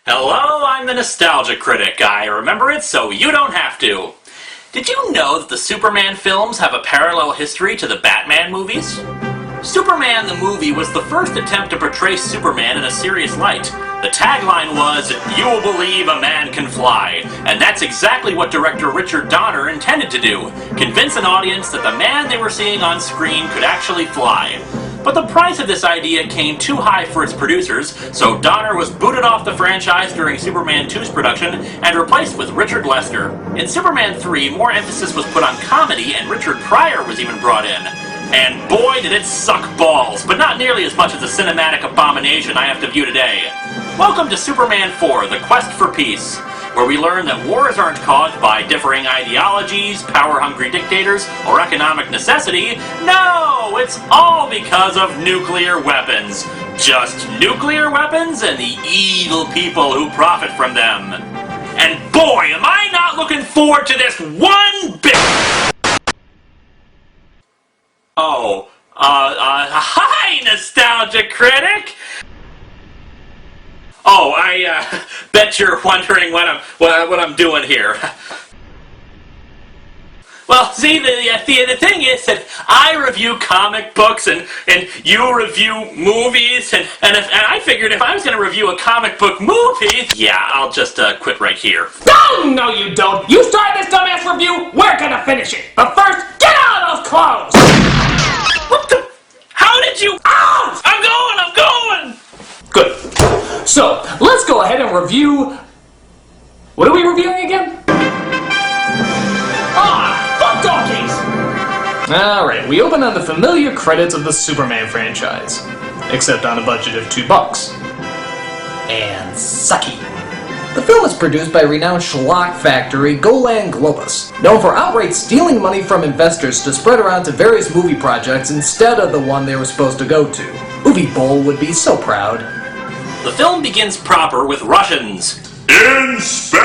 Hello, I'm the Nostalgia Critic. I remember it so you don't have to. Did you know that the Superman films have a parallel history to the Batman movies? Superman the movie was the first attempt to portray Superman in a serious light. The tagline was, "You will believe a man can fly," and that's exactly what director Richard Donner intended to do, convince an audience that the man they were seeing on screen could actually fly. But the price of this idea came too high for its producers, so Donner was booted off the franchise during Superman 2's production and replaced with Richard Lester. In Superman 3, more emphasis was put on comedy and Richard Pryor was even brought in. And boy did it suck balls, but not nearly as much as the cinematic abomination I have to view today. Welcome to Superman 4, The Quest for Peace, where we learn that wars aren't caused by differing ideologies, power-hungry dictators, or economic necessity. No, it's all because of nuclear weapons. Just nuclear weapons and the evil people who profit from them. And boy, am I not looking forward to this one bit! Oh, hi, Nostalgia Critic! Oh, I bet you're wondering what I'm doing here. Well, see, the thing is that I review comic books and you review movies, and I figured if I was going to review a comic book movie, yeah, I'll just quit right here. No, you don't! You started this dumbass review, we're gonna finish it! But first, get out of those clothes! What the? How did you? Out! I'm going! Good. So, let's go ahead and review... What are we reviewing again? Fuck donkeys! Alright, we open on the familiar credits of the Superman franchise. Except on a budget of $2. And sucky. The film is produced by renowned schlock factory Golan Globus, known for outright stealing money from investors to spread around to various movie projects instead of the one they were supposed to go to. Movie Bowl would be so proud. The film begins proper with Russians in space!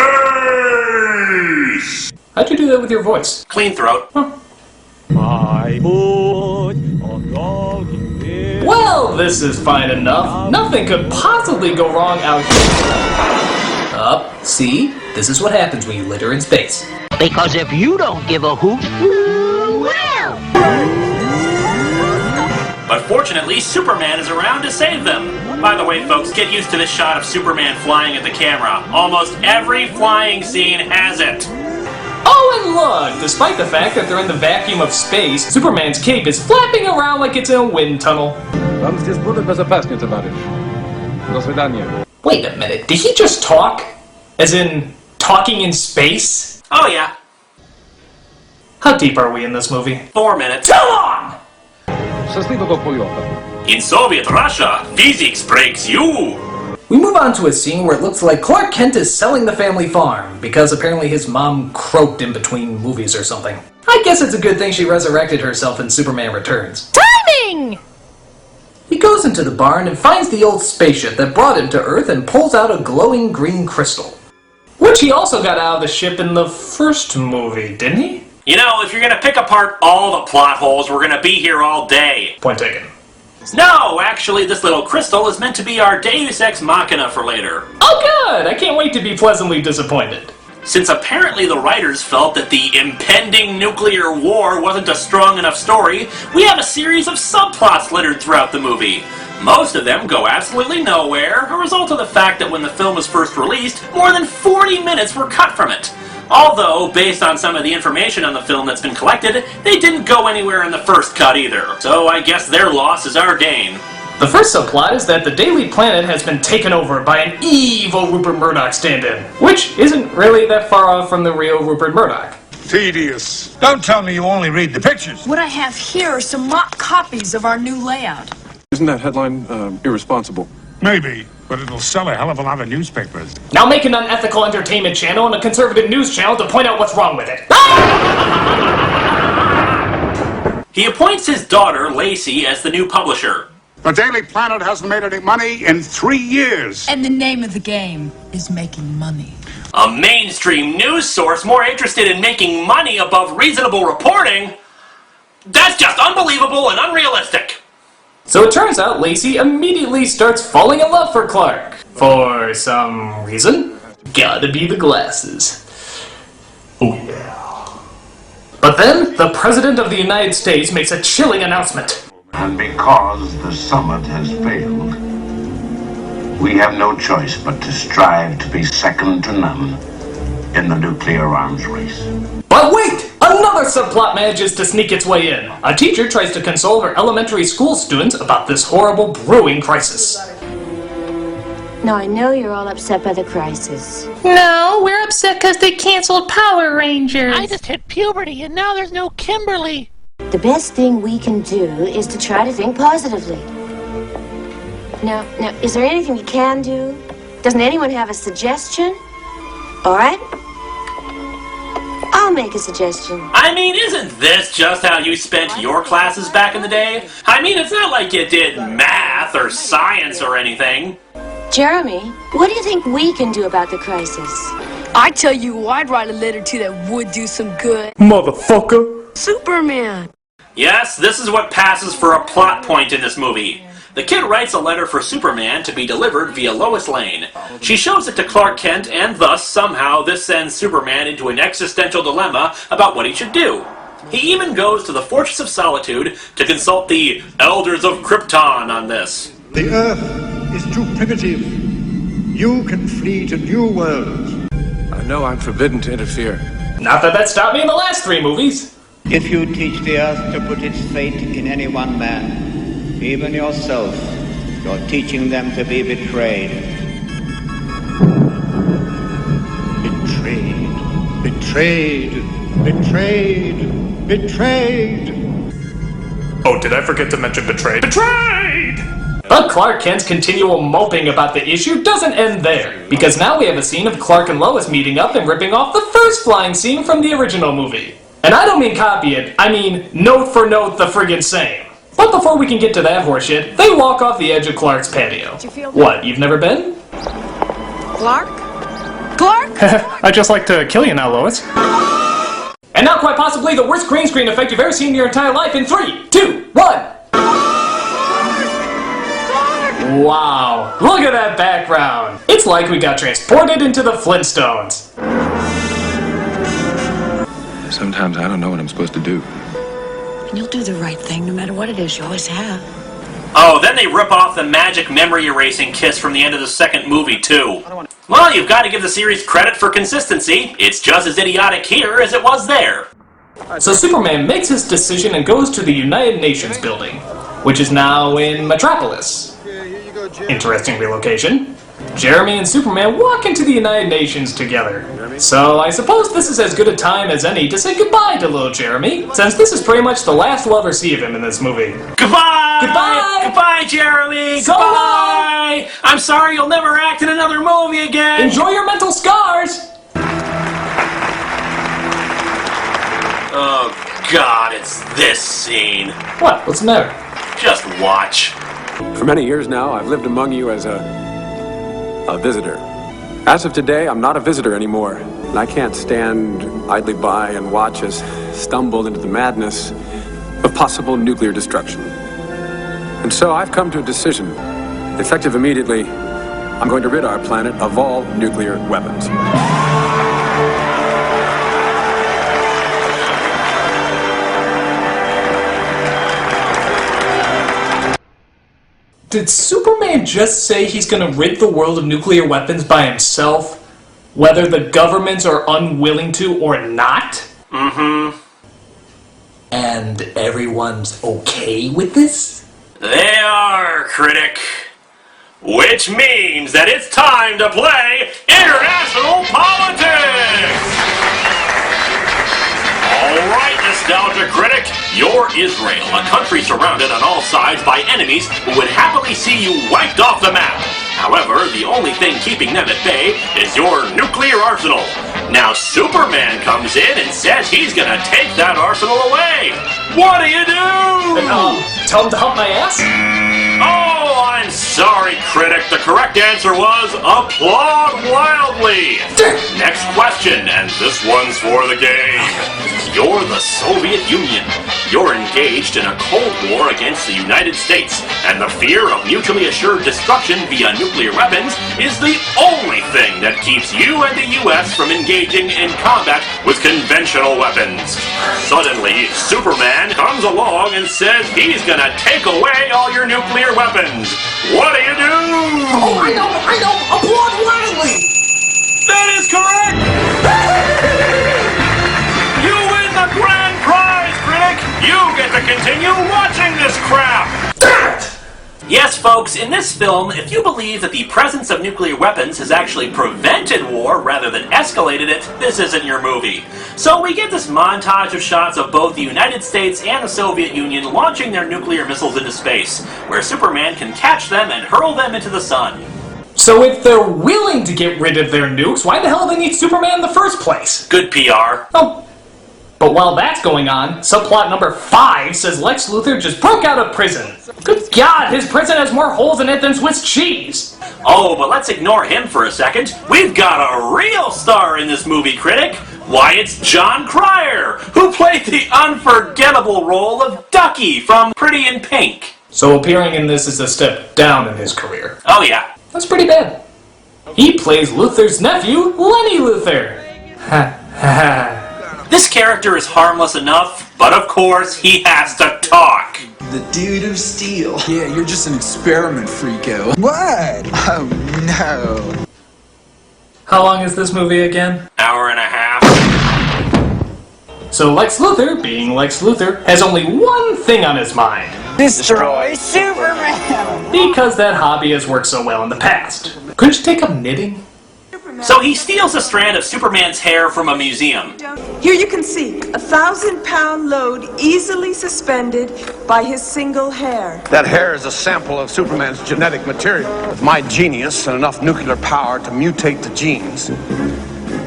How'd you do that with your voice? Clean throat. Huh. Well, this is fine enough. Nothing could possibly go wrong out here. See? This is what happens when you litter in space. Because if you don't give a hoot, who will? But fortunately, Superman is around to save them. By the way, folks, get used to this shot of Superman flying at the camera. Almost every flying scene has it. Oh, and look! Despite the fact that they're in the vacuum of space, Superman's cape is flapping around like it's in a wind tunnel. Wait a minute, did he just talk? As in, talking in space? Oh yeah. How deep are we in this movie? 4 minutes. Too long! In Soviet Russia, physics breaks you! We move on to a scene where it looks like Clark Kent is selling the family farm, because apparently his mom croaked in between movies or something. I guess it's a good thing she resurrected herself in Superman Returns. Timing! He goes into the barn and finds the old spaceship that brought him to Earth and pulls out a glowing green crystal. Which he also got out of the ship in the first movie, didn't he? You know, if you're gonna pick apart all the plot holes, we're gonna be here all day. Point taken. No, actually, this little crystal is meant to be our Deus Ex Machina for later. Oh good! I can't wait to be pleasantly disappointed. Since apparently the writers felt that the impending nuclear war wasn't a strong enough story, we have a series of subplots littered throughout the movie. Most of them go absolutely nowhere, a result of the fact that when the film was first released, more than 40 minutes were cut from it. Although, based on some of the information on the film that's been collected, they didn't go anywhere in the first cut either. So I guess their loss is our gain. The first subplot is that the Daily Planet has been taken over by an evil Rupert Murdoch stand-in, which isn't really that far off from the real Rupert Murdoch. Tedious. Don't tell me you only read the pictures. What I have here are some mock copies of our new layout. Isn't that headline irresponsible? Maybe, but it'll sell a hell of a lot of newspapers. Now make an unethical entertainment channel and a conservative news channel to point out what's wrong with it. He appoints his daughter, Lacey, as the new publisher. The Daily Planet hasn't made any money in 3 years. And the name of the game is making money. A mainstream news source more interested in making money above reasonable reporting? That's just unbelievable and unrealistic. So it turns out Lacey immediately starts falling in love for Clark. For some reason. Gotta be the glasses. Oh yeah. But then, the President of the United States makes a chilling announcement. And because the summit has failed, we have no choice but to strive to be second to none in the nuclear arms race. But wait! Another subplot manages to sneak its way in. A teacher tries to console her elementary school students about this horrible brewing crisis. Now, I know you're all upset by the crisis. No, we're upset because they canceled Power Rangers. I just hit puberty and now there's no Kimberly. The best thing we can do is to try to think positively. Now, is there anything we can do? Doesn't anyone have a suggestion? All right. I'll make a suggestion. I mean, isn't this just how you spent your classes back in the day? I mean, it's not like you did math or science or anything. Jeremy, what do you think we can do about the crisis? I tell you, I'd write a letter to that would do some good. Motherfucker! Superman! Yes, this is what passes for a plot point in this movie. The kid writes a letter for Superman to be delivered via Lois Lane. She shows it to Clark Kent, and thus, somehow, this sends Superman into an existential dilemma about what he should do. He even goes to the Fortress of Solitude to consult the Elders of Krypton on this. The Earth is too primitive. You can flee to new worlds. I know I'm forbidden to interfere. Not that stopped me in the last 3 movies. If you teach the Earth to put its fate in any one man, even yourself, you're teaching them to be betrayed. Betrayed. Betrayed. Betrayed. Betrayed. Oh, did I forget to mention betrayed? Betrayed! But Clark Kent's continual moping about the issue doesn't end there, because now we have a scene of Clark and Lois meeting up and ripping off the first flying scene from the original movie. And I don't mean copy it, I mean note for note the friggin' same. But before we can get to that horseshit, they walk off the edge of Clark's patio. What, you've never been? Clark? Clark? I'd just like to kill you now, Lois. And now quite possibly the worst green screen effect you've ever seen in your entire life in 3, 2, 1! Wow, look at that background! It's like we got transported into the Flintstones. Sometimes I don't know what I'm supposed to do. And you'll do the right thing no matter what it is, you always have. Oh, then they rip off the magic memory erasing kiss from the end of the second movie, too. Well, you've got to give the series credit for consistency. It's just as idiotic here as it was there. So Superman makes his decision and goes to the United Nations building, which is now in Metropolis. Interesting relocation. Jeremy and Superman walk into the United Nations together. So I suppose this is as good a time as any to say goodbye to little Jeremy, since this is pretty much the last we'll ever see of him in this movie. Goodbye! Goodbye! Goodbye, Jeremy! So Goodbye! I'm sorry you'll never act in another movie again! Enjoy your mental scars! Oh, God, it's this scene. What? What's the matter? Just watch. For many years now, I've lived among you as a visitor. As of today, I'm not a visitor anymore, and I can't stand idly by and watch us stumble into the madness of possible nuclear destruction. And so I've come to a decision. Effective immediately, I'm going to rid our planet of all nuclear weapons. Did Superman just say he's gonna rid the world of nuclear weapons by himself, whether the governments are unwilling to or not? Mm-hmm. And everyone's okay with this? They are, Critic. Which means that it's time to play international politics! Alright, Nostalgia Critic, you're Israel, a country surrounded on all sides by enemies who would happily see you wiped off the map. However, the only thing keeping them at bay is your nuclear arsenal. Now Superman comes in and says he's gonna take that arsenal away. What do you do? Tell him to hump my ass? Oh, I I'm sorry, Critic. The correct answer was applaud wildly. Next question, and this one's for the game. You're the Soviet Union. You're engaged in a Cold War against the United States, and the fear of mutually assured destruction via nuclear weapons is the only thing that keeps you and the U.S. from engaging in combat with conventional weapons. Suddenly, Superman comes along and says he's gonna take away all your nuclear weapons. What do you do? Oh, I know! Applaud wildly! That is correct! You win the grand prize, Critic! You get to continue watching this crap! Yes, folks, in this film, if you believe that the presence of nuclear weapons has actually prevented war rather than escalated it, this isn't your movie. So we get this montage of shots of both the United States and the Soviet Union launching their nuclear missiles into space, where Superman can catch them and hurl them into the sun. So if they're willing to get rid of their nukes, why the hell do they need Superman in the first place? Good PR. Oh. But while that's going on, subplot number 5 says Lex Luthor just broke out of prison. Good God, his prison has more holes in it than Swiss cheese. Oh, but let's ignore him for a second. We've got a real star in this movie, Critic. Why, it's John Cryer, who played the unforgettable role of Ducky from Pretty in Pink. So appearing in this is a step down in his career. Oh yeah. That's pretty bad. He plays Luthor's nephew, Lenny Luthor. Ha ha. This character is harmless enough, but of course, he has to talk. The dude of steel. Yeah, you're just an experiment, freako. What? Oh, no. How long is this movie again? Hour and a half. So Lex Luthor, being Lex Luthor, has only one thing on his mind. Destroy Superman! Because that hobby has worked so well in the past. Couldn't you take up knitting? So he steals a strand of Superman's hair from a museum. Here you can see a 1,000-pound load easily suspended by his single hair. That hair is a sample of Superman's genetic material. With my genius and enough nuclear power to mutate the genes,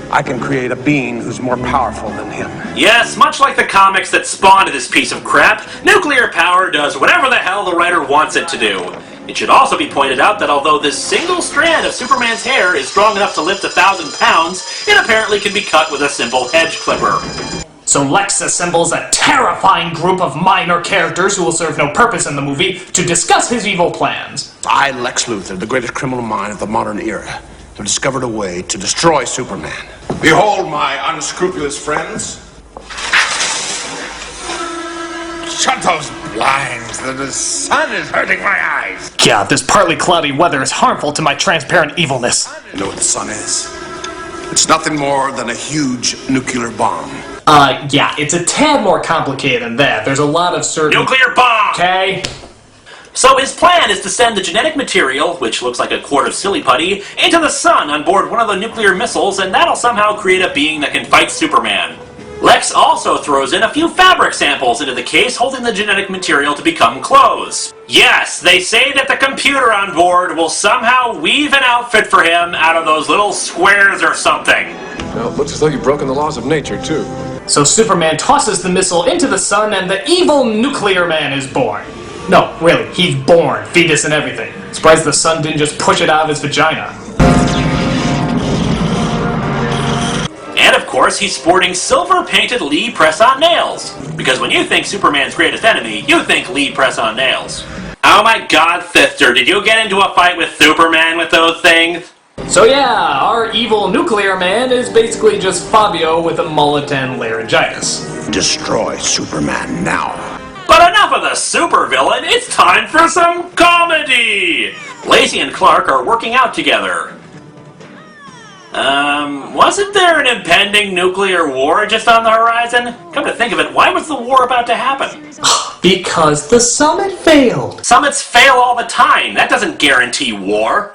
I can create a being who's more powerful than him. Yes, much like the comics that spawned this piece of crap, nuclear power does whatever the hell the writer wants it to do. It should also be pointed out that although this single strand of Superman's hair is strong enough to lift 1,000 pounds, it apparently can be cut with a simple hedge clipper. So Lex assembles a terrifying group of minor characters who will serve no purpose in the movie to discuss his evil plans. I, Lex Luthor, the greatest criminal mind of the modern era, have discovered a way to destroy Superman. Behold, my unscrupulous friends. Shut those blinds. The sun is hurting my eyes. God, this partly cloudy weather is harmful to my transparent evilness. You know what the sun is? It's nothing more than a huge nuclear bomb. Yeah, it's a tad more complicated than that. There's a lot of certain... Nuclear bomb! Okay. So his plan is to send the genetic material, which looks like a quart of silly putty, into the sun on board one of the nuclear missiles, and that'll somehow create a being that can fight Superman. Lex also throws in a few fabric samples into the case holding the genetic material to become clothes. Yes, they say that the computer on board will somehow weave an outfit for him out of those little squares or something. Well, it looks as though you've broken the laws of nature, too. So Superman tosses the missile into the sun and the evil nuclear man is born. No, really, he's born, fetus and everything. Surprised the sun didn't just push it out of his vagina. And of course, he's sporting silver-painted Lee press-on nails. Because when you think Superman's greatest enemy, you think Lee press-on nails. Oh my god, Thifter, did you get into a fight with Superman with those things? So yeah, our evil nuclear man is basically just Fabio with a mullet and laryngitis. Destroy Superman now. But enough of the supervillain, it's time for some comedy! Lacey and Clark are working out together. Wasn't there an impending nuclear war just on the horizon? Come to think of it, why was the war about to happen? Because the summit failed. Summits fail all the time. That doesn't guarantee war.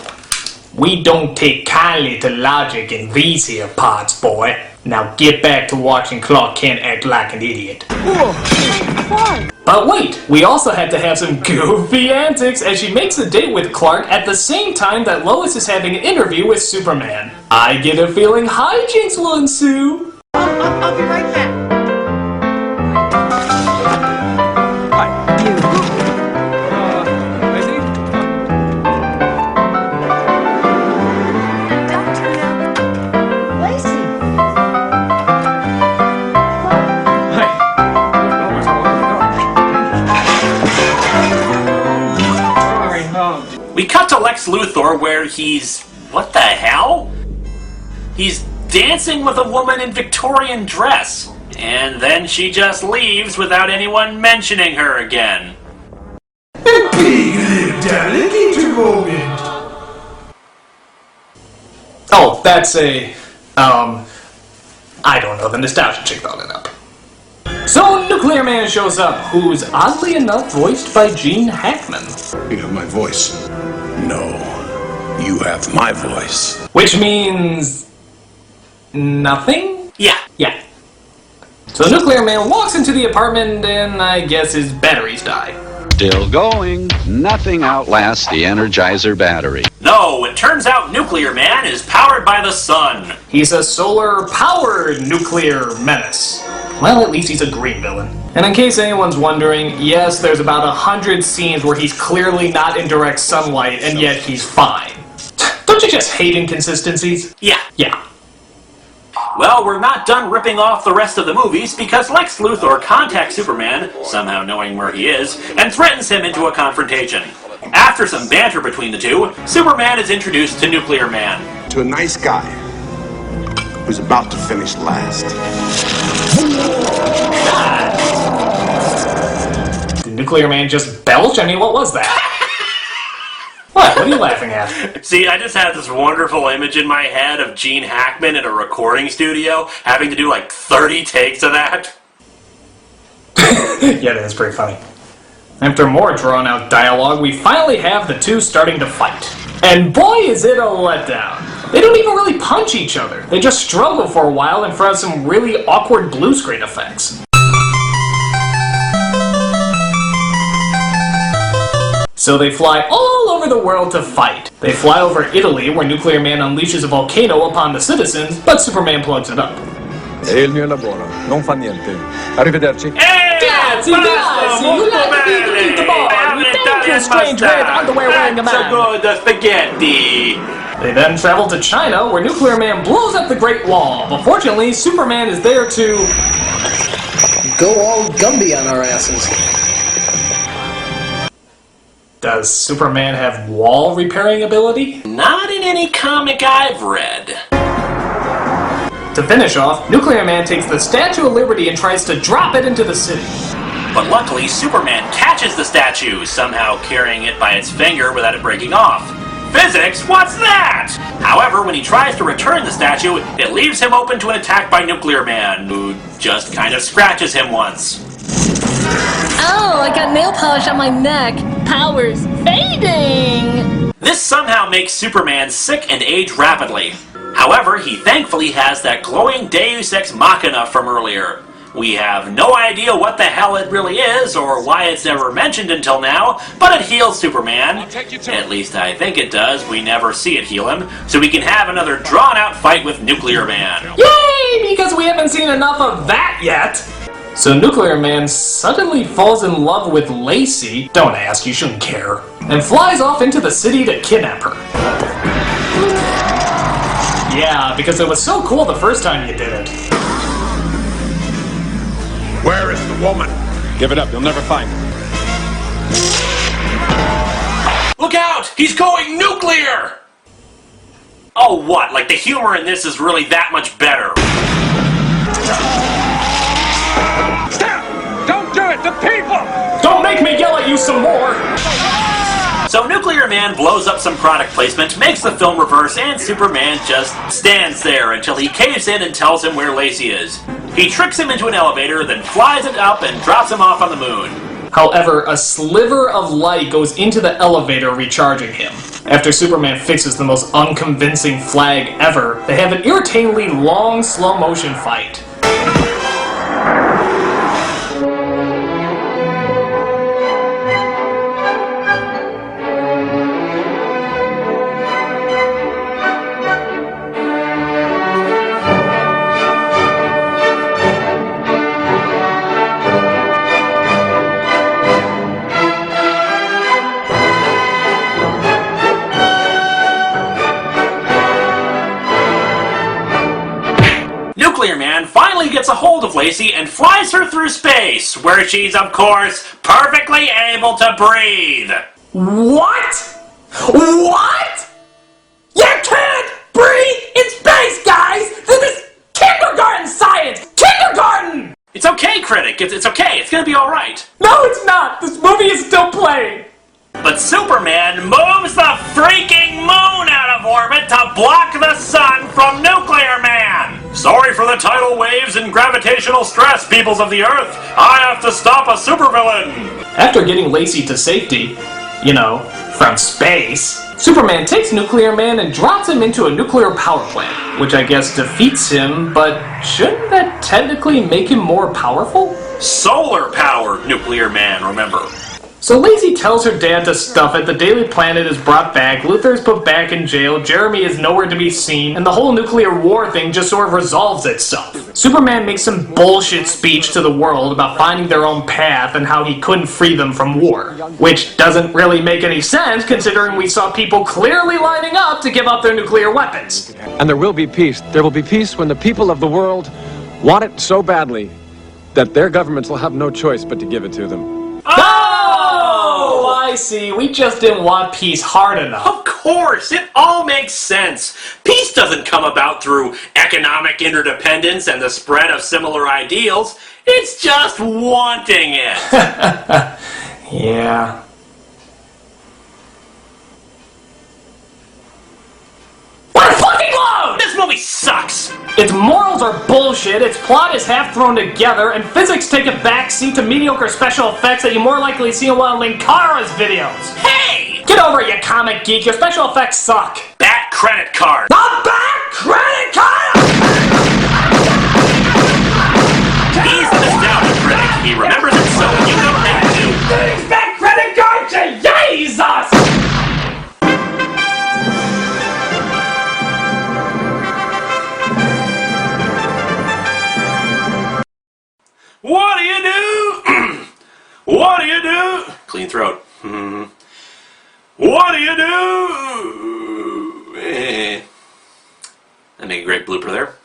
We don't take kindly to logic in these here parts, boy. Now get back to watching Clark Kent act like an idiot. Why? But wait, we also had to have some goofy antics as she makes a date with Clark at the same time that Lois is having an interview with Superman. I get a feeling hijinks will ensue. I'll be right back. Lex Luthor where he's... what the hell? He's dancing with a woman in Victorian dress. And then she just leaves without anyone mentioning her again. A big lived alligator moment. Oh, that's a... I don't know, the nostalgia chick brought it up. So, Nuclear Man shows up, who's oddly enough voiced by Gene Hackman. You have my voice. No, you have my voice. Which means... nothing? Yeah. Yeah. So Nuclear Man walks into the apartment and I guess his batteries die. Still going. Nothing outlasts the Energizer battery. No, it turns out Nuclear Man is powered by the sun. He's a solar-powered nuclear menace. Well, at least he's a green villain. And in case anyone's wondering, yes, there's about 100 scenes where he's clearly not in direct sunlight, and yet he's fine. Don't you just hate inconsistencies? Yeah. Yeah. Well, we're not done ripping off the rest of the movies because Lex Luthor contacts Superman, somehow knowing where he is, and threatens him into a confrontation. After some banter between the two, Superman is introduced to Nuclear Man. To a nice guy who's about to finish last. Did Nuclear Man just belch? I mean, what was that? What? What are you laughing at? See, I just had this wonderful image in my head of Gene Hackman in a recording studio having to do like 30 takes of that. Yeah, that is pretty funny. After more drawn-out dialogue, we finally have the two starting to fight. And boy, is it a letdown. They don't even really punch each other. They just struggle for a while in front of some really awkward blue screen effects. So they fly all over the world to fight. They fly over Italy, where Nuclear Man unleashes a volcano upon the citizens, but Superman plugs it up. È il mio lavoro, non fa niente. Arrivederci. Grazie, you like to eat the bar. You thank you, strange red underwear wearing a man. So good, spaghetti. They then travel to China, where Nuclear Man blows up the Great Wall. But fortunately, Superman is there to... go all Gumby on our asses. Does Superman have wall repairing ability? Not in any comic I've read. To finish off, Nuclear Man takes the Statue of Liberty and tries to drop it into the city. But luckily, Superman catches the statue, somehow carrying it by its finger without it breaking off. Physics? What's that? However, when he tries to return the statue, it leaves him open to an attack by Nuclear Man, who just kind of scratches him once. Oh, I got nail polish on my neck. Power's fading! This somehow makes Superman sick and age rapidly. However, he thankfully has that glowing Deus Ex Machina from earlier. We have no idea what the hell it really is, or why it's never mentioned until now, but it heals Superman. At least I think it does. We never see it heal him, so we can have another drawn-out fight with Nuclear Man. Yay! Because we haven't seen enough of that yet! So Nuclear Man suddenly falls in love with Lacey, don't ask, you shouldn't care, and flies off into the city to kidnap her. Yeah, because it was so cool the first time you did it. Where is the woman? Give it up, you'll never find her. Look out! He's going nuclear! Oh, what? Like the humor in this is really that much better. Stop! Don't do it! The people! Don't make me yell at you some more! So Nuclear Man blows up some product placement, makes the film reverse, and Superman just stands there until he caves in and tells him where Lacey is. He tricks him into an elevator, then flies it up and drops him off on the moon. However, a sliver of light goes into the elevator, recharging him. After Superman fixes the most unconvincing flag ever, they have an irritatingly long, slow-motion fight. Nuclear Man finally gets a hold of Lacey and flies her through space, where she's, of course, perfectly able to breathe. What? What? You can't breathe in space, guys! This is kindergarten science! Kindergarten! It's okay, Critic. It's okay. It's gonna be alright. No, it's not! This movie is still playing! But Superman moves the freaking moon out of orbit to block the sun from Nuclear Man! Sorry for the tidal waves and gravitational stress, peoples of the Earth. I have to stop a supervillain! After getting Lacey to safety, you know, from space, Superman takes Nuclear Man and drops him into a nuclear power plant, which I guess defeats him, but shouldn't that technically make him more powerful? Solar-powered Nuclear Man, remember. So Lacey tells her dad to stuff it, the Daily Planet is brought back, Luthor is put back in jail, Jeremy is nowhere to be seen, and the whole nuclear war thing just sort of resolves itself. Superman makes some bullshit speech to the world about finding their own path and how he couldn't free them from war. Which doesn't really make any sense considering we saw people clearly lining up to give up their nuclear weapons. And there will be peace. There will be peace when the people of the world want it so badly that their governments will have no choice but to give it to them. Oh, I see. We just didn't want peace hard enough. Of course, it all makes sense. Peace doesn't come about through economic interdependence and the spread of similar ideals. It's just wanting it. Yeah. What a fucking load! This movie sucks! Its morals are bullshit, its plot is half thrown together, and physics take a backseat to mediocre special effects that you more likely see in one of Linkara's videos. Hey! Get over it, you comic geek, your special effects suck! Bat credit card! The Bat Credit Card! He's the nostalgia critic. He remembers it so you don't have to. Thanks, Bat Credit Card to Jesus! What do you do? What do you do? Clean throat. What do you do? I make a great blooper there.